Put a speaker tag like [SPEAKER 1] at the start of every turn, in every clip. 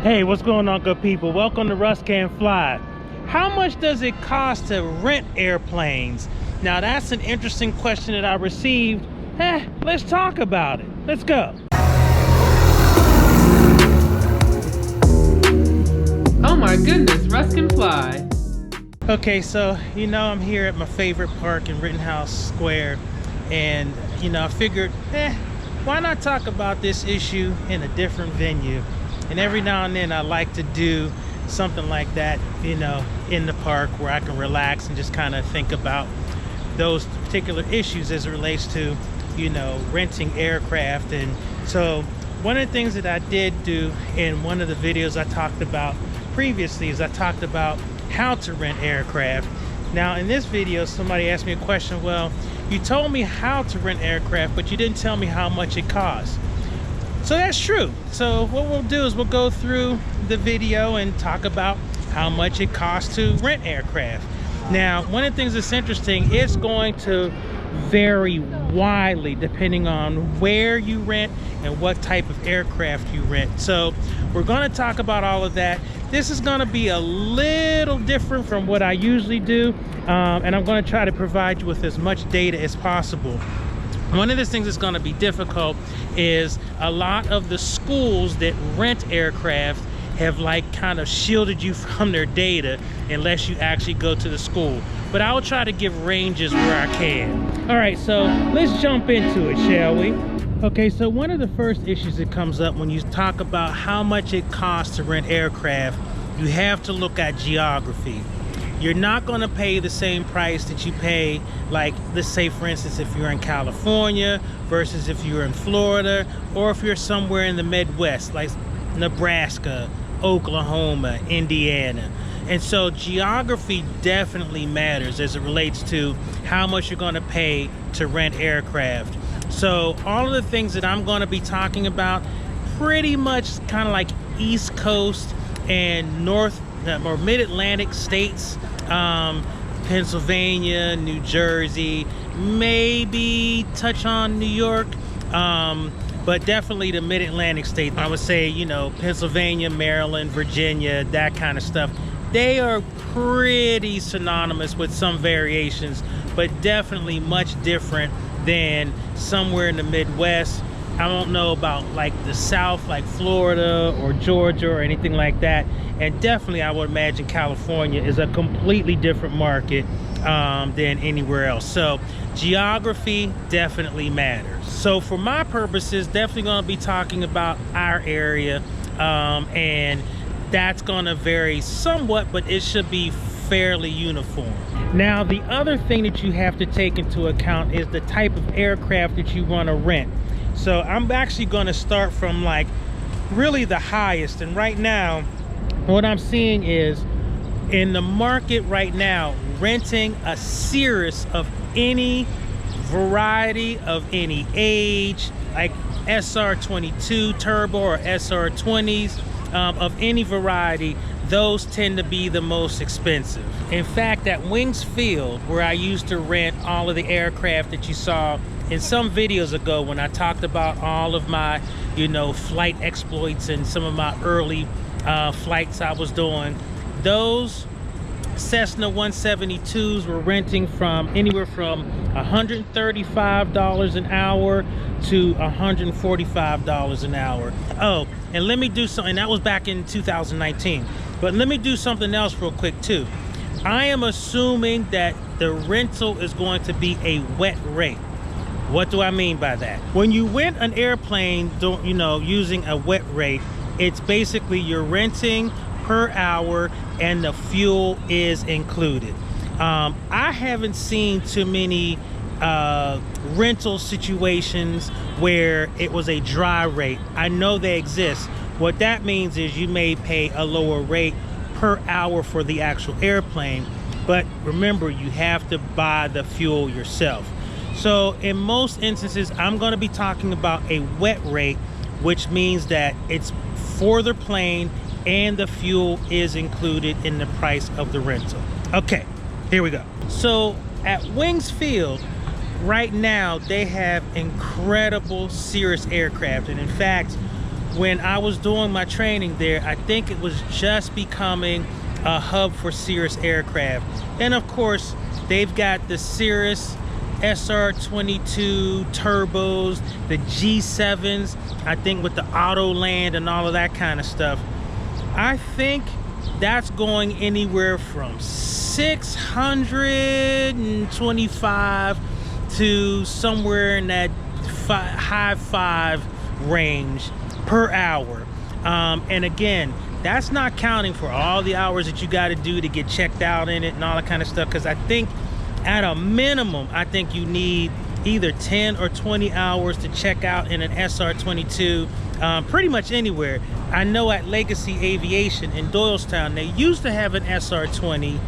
[SPEAKER 1] Hey, what's going on, good people? Welcome to Russ Can Fly. How much does it cost to rent airplanes? Now, that's an interesting question that I received. Let's talk about it. Let's go.
[SPEAKER 2] Oh my goodness, Russ Can Fly.
[SPEAKER 1] Okay, so I'm here at my favorite park in Rittenhouse Square, and I figured, why not talk about this issue in a different venue? And every now and then I like to do something like that, in the park where I can relax and just kind of think about those particular issues as it relates to, renting aircraft. And so one of the things that I did do in one of the videos I talked about previously is I talked about how to rent aircraft. Now in this video, somebody asked me a question, well, you told me how to rent aircraft, but you didn't tell me how much it costs. So that's true. So what we'll do is we'll go through the video and talk about how much it costs to rent aircraft. Now, one of the things that's interesting, it's going to vary widely depending on where you rent and what type of aircraft you rent. So we're going to talk about all of that. This is going to be a little different from what I usually do, and I'm going to try to provide you with as much data as possible. One of the things that's going to be difficult is a lot of the schools that rent aircraft have kind of shielded you from their data unless you actually go to the school. But I will try to give ranges where I can. All right, so let's jump into it, shall we? Okay, so one of the first issues that comes up when you talk about how much it costs to rent aircraft, you have to look at geography. You're not going to pay the same price that you pay, let's say for instance, if you're in California versus if you're in Florida, or if you're somewhere in the Midwest like Nebraska, Oklahoma, Indiana. And so geography definitely matters as it relates to how much you're going to pay to rent aircraft. So all of the things that I'm going to be talking about, pretty much kind of like East Coast and North or mid-Atlantic states, Pennsylvania, New Jersey, maybe touch on New York, but definitely the mid-Atlantic states. I would say, Pennsylvania, Maryland, Virginia, that kind of stuff. They are pretty synonymous with some variations, but definitely much different than somewhere in the Midwest. I don't know about the South, like Florida or Georgia or anything like that. And definitely I would imagine California is a completely different market than anywhere else. So geography definitely matters. So for my purposes, definitely going to be talking about our area, and that's going to vary somewhat, but it should be fairly uniform. Now, the other thing that you have to take into account is the type of aircraft that you want to rent. So I'm actually going to start from really the highest, and right now what I'm seeing is in the market right now, renting a Cirrus of any variety, of any age, like SR22 turbo or SR20s, of any variety, those tend to be the most expensive. In fact, at Wings Field, where I used to rent all of the aircraft that you saw in some videos ago when I talked about all of my, flight exploits and some of my early flights I was doing, those Cessna 172s were renting from anywhere from $135 an hour to $145 an hour. Oh, and let me do something, that was back in 2019. But let me do something else real quick too. I am assuming that the rental is going to be a wet rate. What do I mean by that? When you rent an airplane, using a wet rate, it's basically you're renting per hour and the fuel is included. I haven't seen too many rental situations where it was a dry rate. I know they exist. What that means is you may pay a lower rate per hour for the actual airplane, but remember, you have to buy the fuel yourself. So in most instances, I'm going to be talking about a wet rate, which means that it's for the plane and the fuel is included in the price of the rental. Okay, here we go. So at Wings Field, right now, they have incredible Cirrus aircraft. And in fact, when I was doing my training there, I think it was just becoming a hub for Cirrus aircraft. And of course, they've got the Cirrus SR-22 turbos, the G7s, I think with the auto land and all of that kind of stuff. I think that's going anywhere from 625 to somewhere in that high 5 range per hour. And again, that's not counting for all the hours that you got to do to get checked out in it and all that kind of stuff, because I think at a minimum, I think you need either 10 or 20 hours to check out in an SR-22, pretty much anywhere. I know at Legacy Aviation in Doylestown, they used to have an SR-20,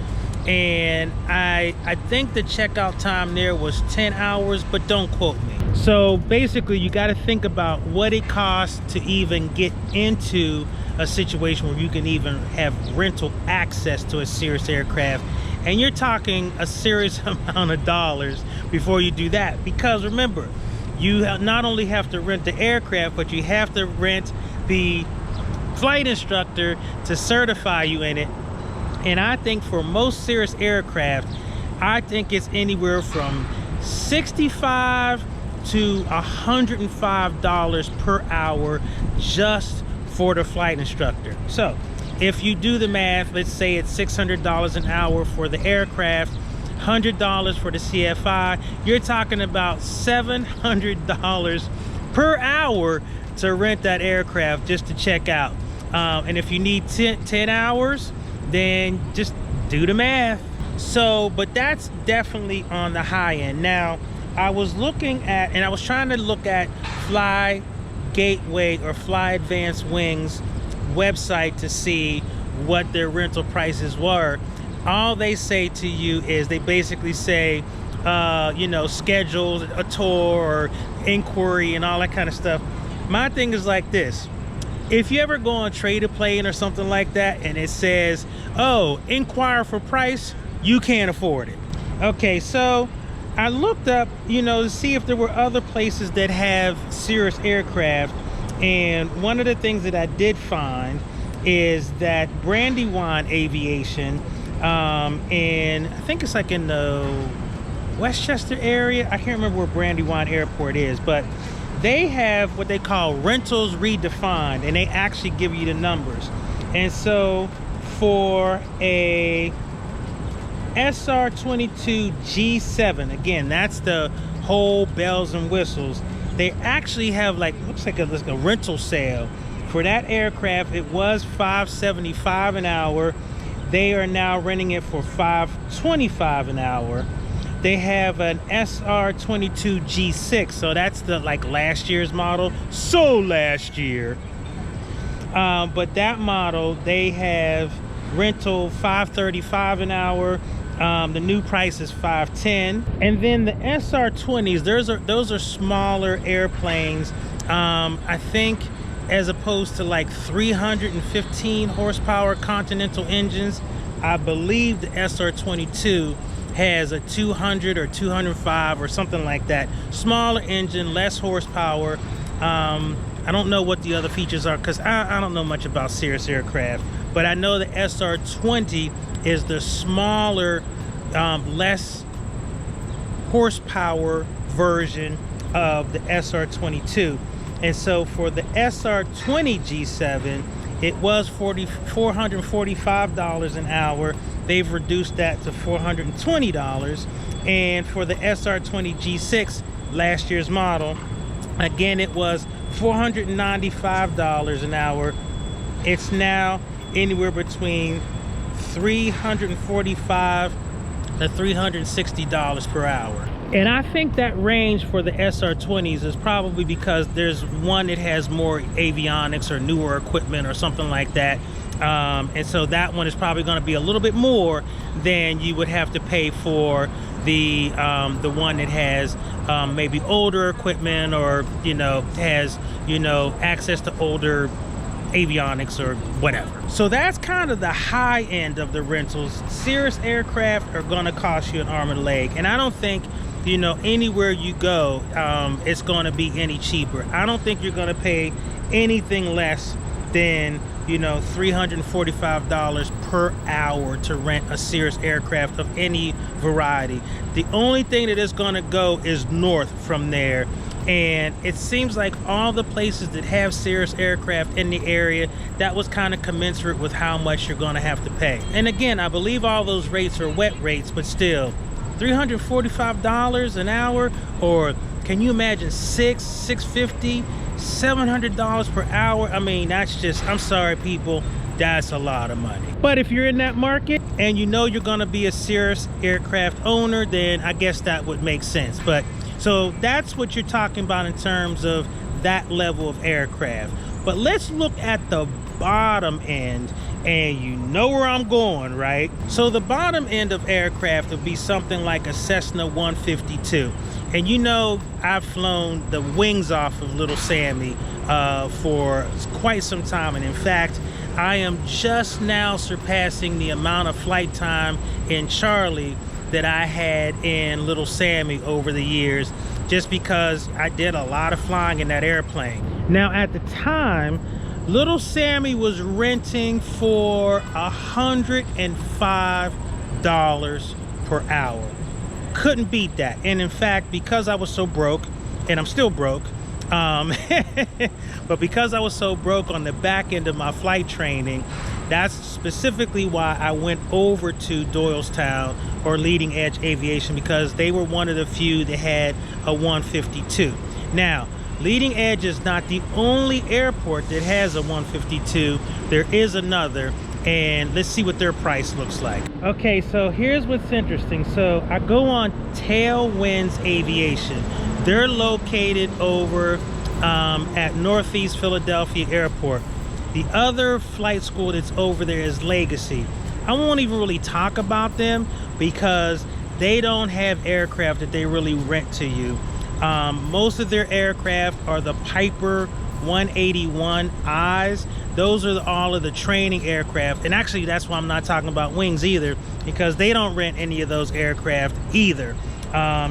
[SPEAKER 1] and I think the checkout time there was 10 hours, but don't quote me. So basically, you got to think about what it costs to even get into a situation where you can even have rental access to a Cirrus aircraft. And you're talking a serious amount of dollars before you do that. Because remember, you not only have to rent the aircraft, but you have to rent the flight instructor to certify you in it. And I think for most Cirrus aircraft, I think it's anywhere from $65 to $105 per hour just for the flight instructor. So if you do the math, let's say it's $600 an hour for the aircraft, $100 for the CFI, you're talking about $700 per hour to rent that aircraft just to check out. And if you need 10 hours, then just do the math. So, but that's definitely on the high end. Now, I was looking at, and I was trying to look at Fly Gateway or Fly Advanced Wings website to see what their rental prices were. All they say to you is they basically say, you know, schedule a tour or inquiry and all that kind of stuff. My thing is like this. If you ever go on Trade a Plane or something like that and it says, oh, inquire for price, you can't afford it. Okay, so I looked up, you know, to see if there were other places that have Cirrus aircraft. And one of the things that I did find is that Brandywine Aviation, and I think it's like in the Westchester area. I can't remember where Brandywine Airport is, but they have what they call rentals redefined, and they actually give you the numbers. And so for a SR-22 G7, again, that's the whole bells and whistles, they actually have like, looks like a rental sale. For that aircraft, it was $575 an hour. They are now renting it for $525 an hour. They have an SR-22 G6, so that's the like last year's model. So last year. But that model, they have rental $535 an hour. The new price is $510. And then the SR-20s, those are smaller airplanes. I think as opposed to like 315 horsepower Continental engines, I believe the SR-22 has a 200 or 205 or something like that. Smaller engine, less horsepower. I don't know what the other features are because I don't know much about Cirrus aircraft, but I know the SR-20 is the smaller, less horsepower version of the SR-22. And so for the SR-20 G7, it was $445 an hour. They've reduced that to $420. And for the SR-20 G6, last year's model, again, it was $495 an hour. It's now anywhere between $345 to $360 per hour. And I think that range for the SR-20s is probably because there's one that has more avionics or newer equipment or something like that. And so that one is probably going to be a little bit more than you would have to pay for the one that has maybe older equipment, or has access to older avionics or whatever. So that's kind of the high end of the rentals. Cirrus aircraft are going to cost you an arm and a leg, and I don't think you know, anywhere you go, it's going to be any cheaper. I don't think you're going to pay anything less than, you know, $345 per hour to rent a Cirrus aircraft of any variety. The only thing that is going to go is north from there. And it seems like all the places that have Cirrus aircraft in the area, that was kind of commensurate with how much you're going to have to pay. And again, I believe all those rates are wet rates, but still, $345 an hour, or can you imagine $650, $700 per hour? I mean, that's just, I'm sorry people, that's a lot of money. But if you're in that market and you know you're going to be a Cirrus aircraft owner, then I guess that would make sense. But so that's what you're talking about in terms of that level of aircraft. But let's look at the bottom end, and you know where I'm going, right? So the bottom end of aircraft would be something like a Cessna 152. And you know, I've flown the wings off of Little Sammy for quite some time. And in fact, I am just now surpassing the amount of flight time in Charlie that I had in Little Sammy over the years, just because I did a lot of flying in that airplane. Now at the time, Little Sammy was renting for $105 per hour. Couldn't beat that. And in fact, because I was so broke, and I'm still broke, but because I was so broke on the back end of my flight training, that's specifically why I went over to Doylestown, or Leading Edge Aviation, because they were one of the few that had a 152. Now, Leading Edge is not the only airport that has a 152. There is another, and let's see what their price looks like. Okay, so here's what's interesting. So I go on Tailwinds Aviation. They're located over at Northeast Philadelphia Airport. The other flight school that's over there is Legacy. I won't even really talk about them because they don't have aircraft that they really rent to you. Most of their aircraft are the Piper 181Is. Those are all of the training aircraft. And actually, that's why I'm not talking about wings either, because they don't rent any of those aircraft either.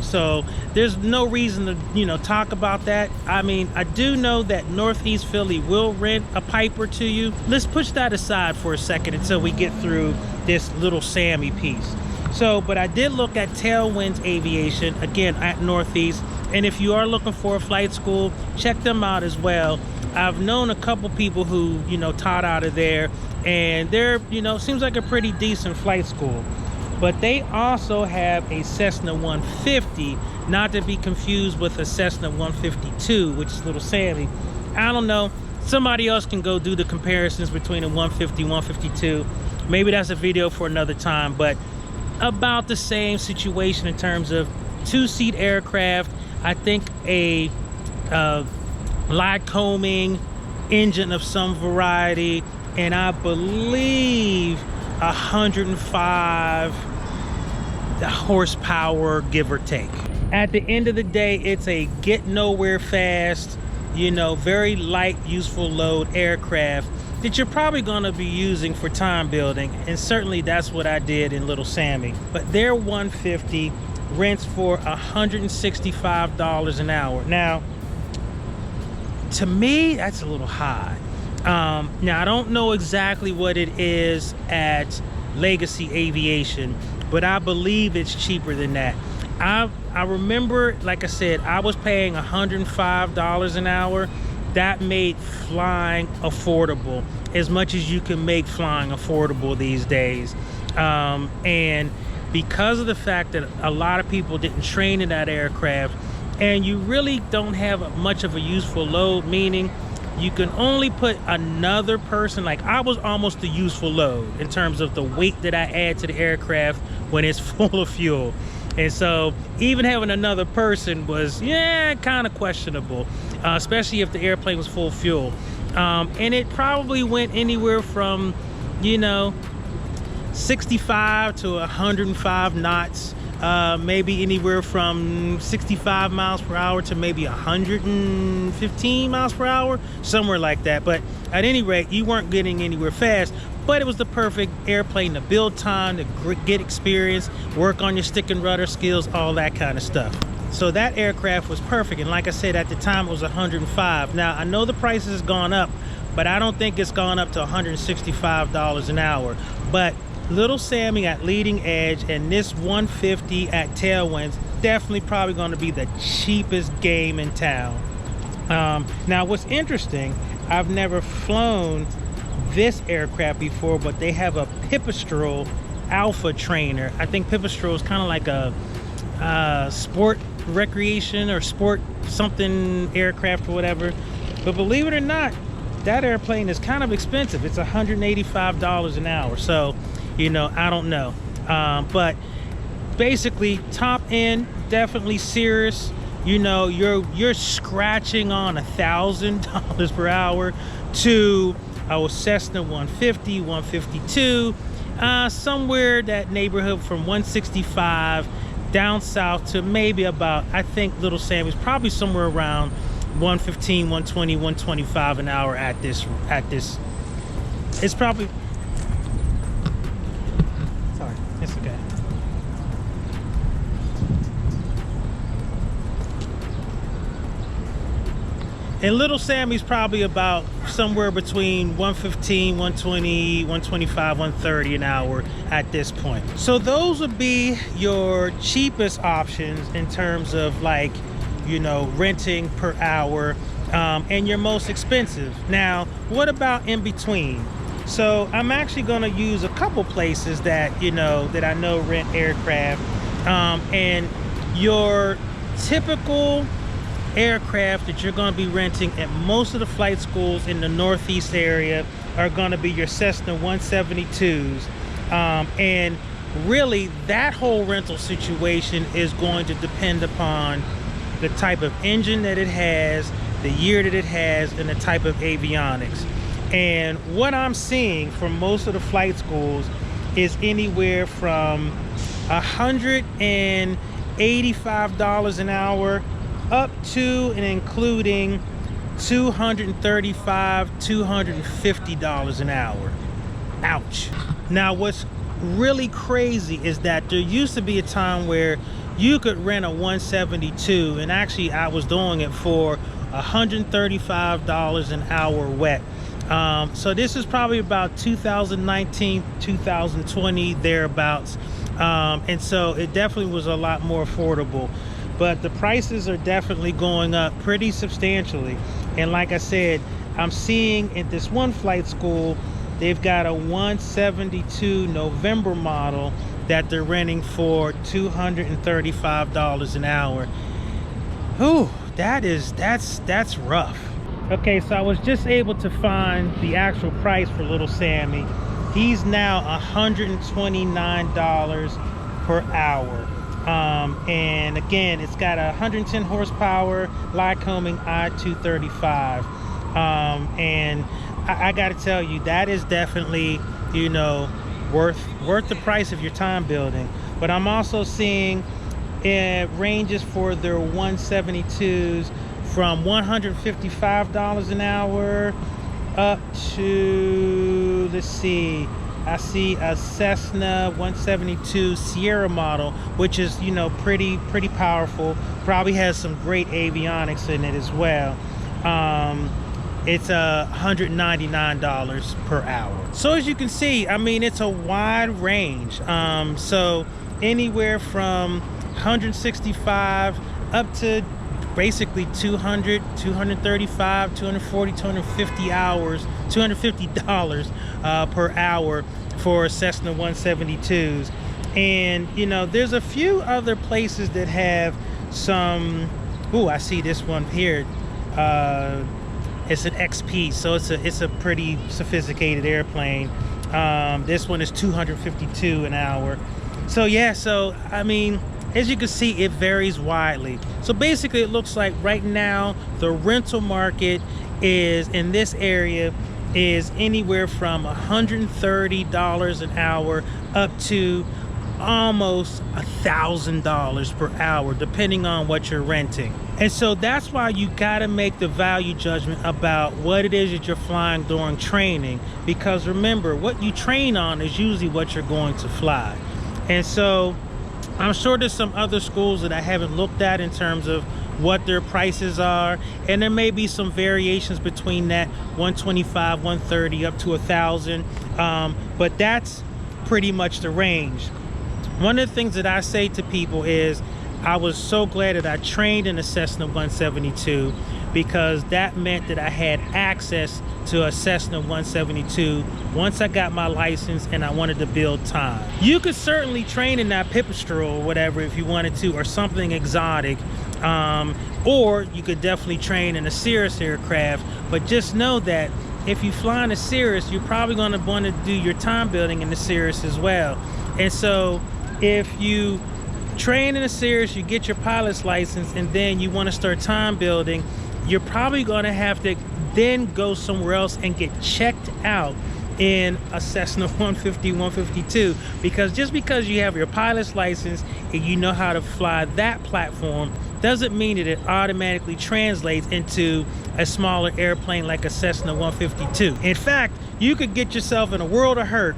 [SPEAKER 1] So there's no reason to, you know, talk about that. I mean, I do know that Northeast Philly will rent a Piper to you. Let's push that aside for a second until we get through this Little Sammy piece. So, but I did look at Tailwinds Aviation, again, at Northeast. And if you are looking for a flight school, check them out as well. I've known a couple people who, you know, taught out of there, and they're, you know, seems like a pretty decent flight school. But they also have a Cessna 150, not to be confused with a Cessna 152, which is Little Sammy. I don't know. Somebody else can go do the comparisons between a 150, 152. Maybe that's a video for another time, but about the same situation in terms of two-seat aircraft. I think a Lycoming engine of some variety, and I believe 105 horsepower, give or take. At the end of the day, it's a get nowhere fast, you know, very light, useful load aircraft that you're probably going to be using for time building, and certainly that's what I did in Little Sammy. But their 150 rents for $165 an hour. Now, to me, that's a little high. Now, I don't know exactly what it is at Legacy Aviation, but I believe it's cheaper than that. I remember, like I said, I was paying $105 an hour. That made flying affordable, as much as you can make flying affordable these days. And because of the fact that a lot of people didn't train in that aircraft, and you really don't have much of a useful load, meaning you can only put another person, like I was almost a useful load in terms of the weight that I add to the aircraft when it's full of fuel. And so even having another person was, yeah, kind of questionable, especially if the airplane was full of fuel. And it probably went anywhere from, you know, 65 to 105 knots maybe anywhere from 65 miles per hour to maybe 115 miles per hour, somewhere like that. But at any rate, you weren't getting anywhere fast, but it was the perfect airplane to build time, to get experience, work on your stick and rudder skills, all that kind of stuff. So that aircraft was perfect. And like I said, at the time it was 105. Now I know the price has gone up, but I don't think it's gone up to $165 an hour. But Little Sammy at leading edge and this 150 at tailwinds, definitely probably going to be the cheapest game in town. Now what's interesting, I've never flown this aircraft before, but they have a Pipistrel Alpha trainer. I think Pipistrel is kind of like a sport recreation or sport something aircraft or whatever. But believe it or not, that airplane is kind of expensive. It's $185 an hour. So, you know, I don't know. But basically, top end, definitely Cirrus. You know, you're scratching on $1,000 per hour to a Cessna 150, 152, somewhere that neighborhood from 165 down south to maybe about, I think Little Sammy's probably somewhere around 115, 120, 125 an hour at this. It's probably, sorry, it's okay. And Little Sammy's probably about somewhere between 115, 120, 125, 130 an hour at this point. So those would be your cheapest options in terms of, like, you know, renting per hour, and your most expensive. Now, what about in between? So I'm actually going to use a couple places that, you know, that I know rent aircraft, and your typical aircraft that you're going to be renting at most of the flight schools in the Northeast area are going to be your Cessna 172s, and really that whole rental situation is going to depend upon the type of engine that it has, the year that it has, and the type of avionics. And what I'm seeing from most of the flight schools is anywhere from $185 an hour up to and including $235, $250 an hour. Ouch. Now what's really crazy is that there used to be a time where you could rent a 172, and actually I was doing it for $135 an hour wet. So this is probably about 2019, 2020, thereabouts. And so it definitely was a lot more affordable. But the prices are definitely going up pretty substantially. And like I said, I'm seeing at this one flight school, they've got a 172 November model that they're renting for $235 an hour. Whew, that's rough. Okay, so I was just able to find the actual price for Little Sammy. He's now $129 per hour. And again, it's got a 110 horsepower Lycoming I-235. And I got to tell you, that is definitely, you know, worth the price of your time building. But I'm also seeing ranges for their 172s from $155 an hour up to, let's see, I see a Cessna 172 Sierra model, which is, you know, pretty powerful. Probably has some great avionics in it as well. It's $199 per hour. So as you can see, I mean, it's a wide range. So anywhere from 165 up to basically 200, 235, 240, 250 hours, $250 per hour for Cessna 172s. And, you know, there's a few other places that have some, oh, I see this one here. It's an XP, so it's a pretty sophisticated airplane. This one is $252 an hour. So yeah, so I mean, as you can see, it varies widely. So basically it looks like right now the rental market is in this area is anywhere from $130 an hour up to almost $1,000 per hour, depending on what you're renting. And so that's why you gotta make the value judgment about what it is that you're flying during training, because remember, what you train on is usually what you're going to fly. And so I'm sure there's some other schools that I haven't looked at in terms of what their prices are, and there may be some variations between that 125, 130 up to 1,000, but that's pretty much the range. One of the things that I say to people is I was so glad that I trained in a Cessna 172, because that meant that I had access to a Cessna 172 once I got my license and I wanted to build time. You could certainly train in that Pipistrel or whatever if you wanted to, or something exotic, or you could definitely train in a Cirrus aircraft. But just know that if you fly in a Cirrus, you're probably going to want to do your time building in the Cirrus as well. And so if you train in a Cirrus, you get your pilot's license, and then you want to start time building, you're probably going to have to then go somewhere else and get checked out in a Cessna 150, 152, because just because you have your pilot's license and you know how to fly that platform doesn't mean that it automatically translates into a smaller airplane like a Cessna 152. In fact, you could get yourself in a world of hurt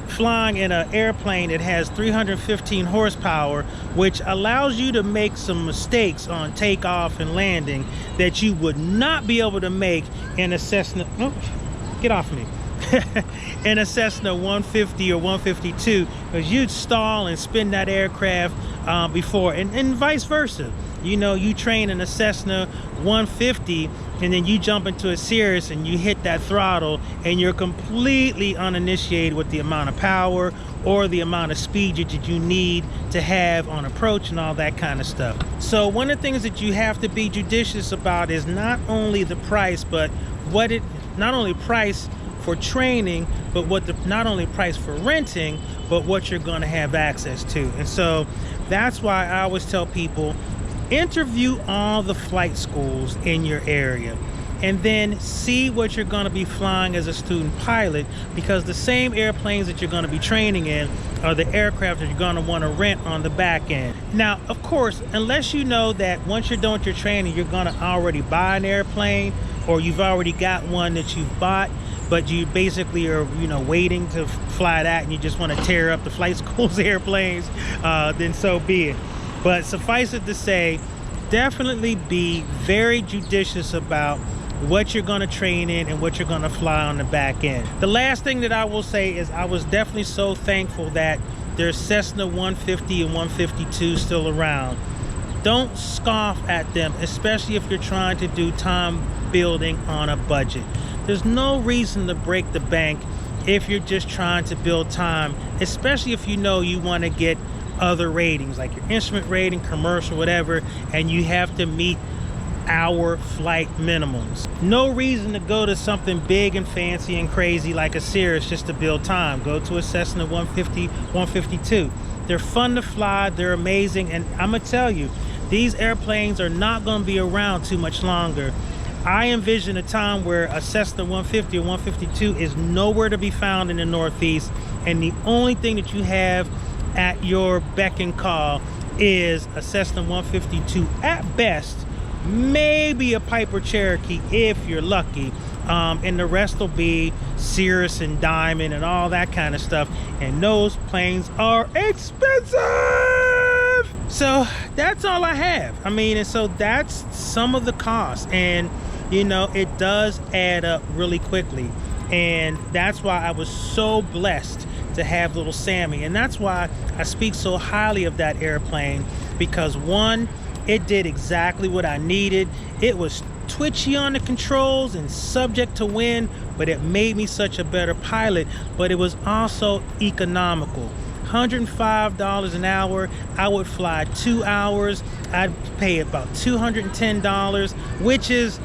[SPEAKER 1] flying in an airplane that has 315 horsepower, which allows you to make some mistakes on takeoff and landing that you would not be able to make in a Cessna, oh, get off me, in a Cessna 150 or 152, because you'd stall and spin that aircraft before, and vice versa. You know, you train in a Cessna 150 and then you jump into a Cirrus and you hit that throttle and you're completely uninitiated with the amount of power or the amount of speed that you need to have on approach and all that kind of stuff. So one of the things that you have to be judicious about is not only the price, but not only price for training, but not only price for renting, but what you're going to have access to. And so that's why I always tell people, interview all the flight schools in your area and then see what you're going to be flying as a student pilot, because the same airplanes that you're going to be training in are the aircraft that you're going to want to rent on the back end. Now, of course, unless you know that once you're done with your training, you're going to already buy an airplane, or you've already got one that you've bought, but you basically are, waiting to fly that and you just want to tear up the flight school's airplanes, then so be it. But suffice it to say, definitely be very judicious about what you're going to train in and what you're going to fly on the back end. The last thing that I will say is I was definitely so thankful that there's Cessna 150 and 152 still around. Don't scoff at them, especially if you're trying to do time building on a budget. There's no reason to break the bank if you're just trying to build time, especially if you know you want to get other ratings like your instrument rating, commercial, whatever, and you have to meet hour flight minimums. No reason to go to something big and fancy and crazy like a Cirrus just to build time. Go to a Cessna 150, 152. They're fun to fly, they're amazing, and I'm gonna tell you, these airplanes are not gonna be around too much longer. I envision a time where a Cessna 150 or 152 is nowhere to be found in the Northeast, and the only thing that you have at your beck and call is a Cessna 152 at best, maybe a Piper Cherokee if you're lucky, and the rest will be Cirrus and Diamond and all that kind of stuff, and those planes are expensive. So that's all I have. I mean, and so that's some of the costs, and it does add up really quickly, and that's why I was so blessed to have little Sammy. And that's why I speak so highly of that airplane, because one, it did exactly what I needed. It was twitchy on the controls and subject to wind, but it made me such a better pilot. But it was also economical. $105 an hour. I would fly 2 hours. I'd pay about $210, which is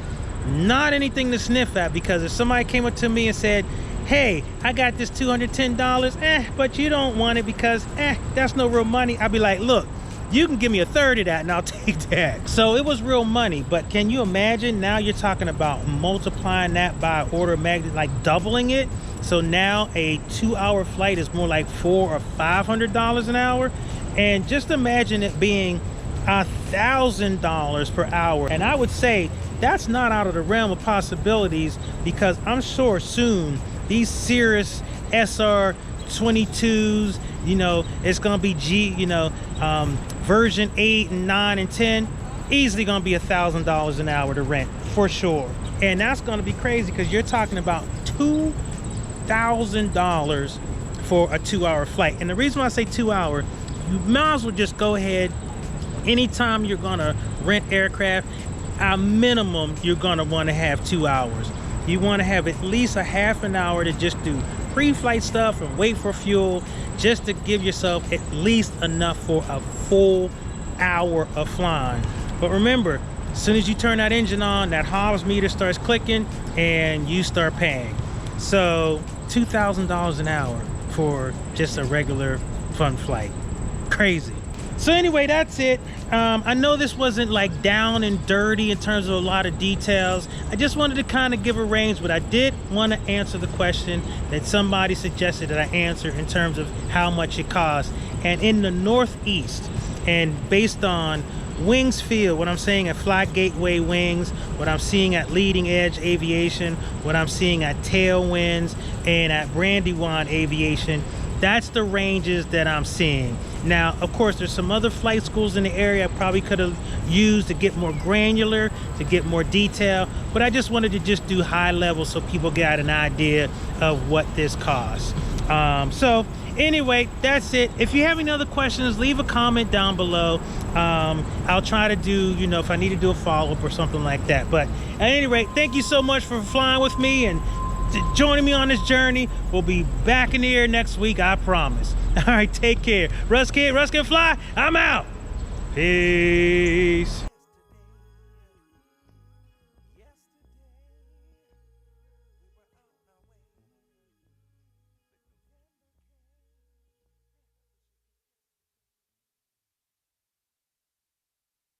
[SPEAKER 1] not anything to sniff at, because if somebody came up to me and said, hey, I got this $210, but you don't want it because that's no real money, I'd be like, look, you can give me a third of that and I'll take that. So it was real money. But can you imagine, now you're talking about multiplying that by order of magnitude, like doubling it, So now a 2-hour flight is more like $400 or $500 an hour. And just imagine it being $1,000 per hour. And I would say that's not out of the realm of possibilities, because I'm sure soon these Cirrus SR-22s, you know, it's gonna be version 8 and 9 and 10, easily gonna be $1,000 an hour to rent for sure. And that's gonna be crazy, because you're talking about $2,000 for a 2-hour flight. And the reason why I say 2 hour, you might as well just go ahead. Anytime you're gonna rent aircraft, at minimum you're gonna want to have 2 hours. You want to have at least a half an hour to just do pre-flight stuff and wait for fuel, just to give yourself at least enough for a full hour of flying. But remember, as soon as you turn that engine on, that Hobbs meter starts clicking and you start paying. So $2,000 an hour for just a regular fun flight. Crazy. So anyway, that's it. I know this wasn't like down and dirty in terms of a lot of details. I just wanted to kind of give a range, but I did want to answer the question that somebody suggested that I answer in terms of how much it costs. And in the Northeast, and based on Wings Field, what I'm saying at Fly Gateway Wings, what I'm seeing at Leading Edge Aviation, what I'm seeing at Tailwinds and at Brandywine Aviation, that's the ranges that I'm seeing. Now, of course, there's some other flight schools in the area I probably could have used to get more granular, to get more detail, but I just wanted to just do high level so people got an idea of what this costs. So anyway, that's it. If you have any other questions, leave a comment down below. I'll try to do, you know, if I need to do a follow-up or something like that. But at any rate, thank you so much for flying with me and joining me on this journey. We'll be back in the air next week, I promise. All right, take care. Russ can fly. I'm out. Peace.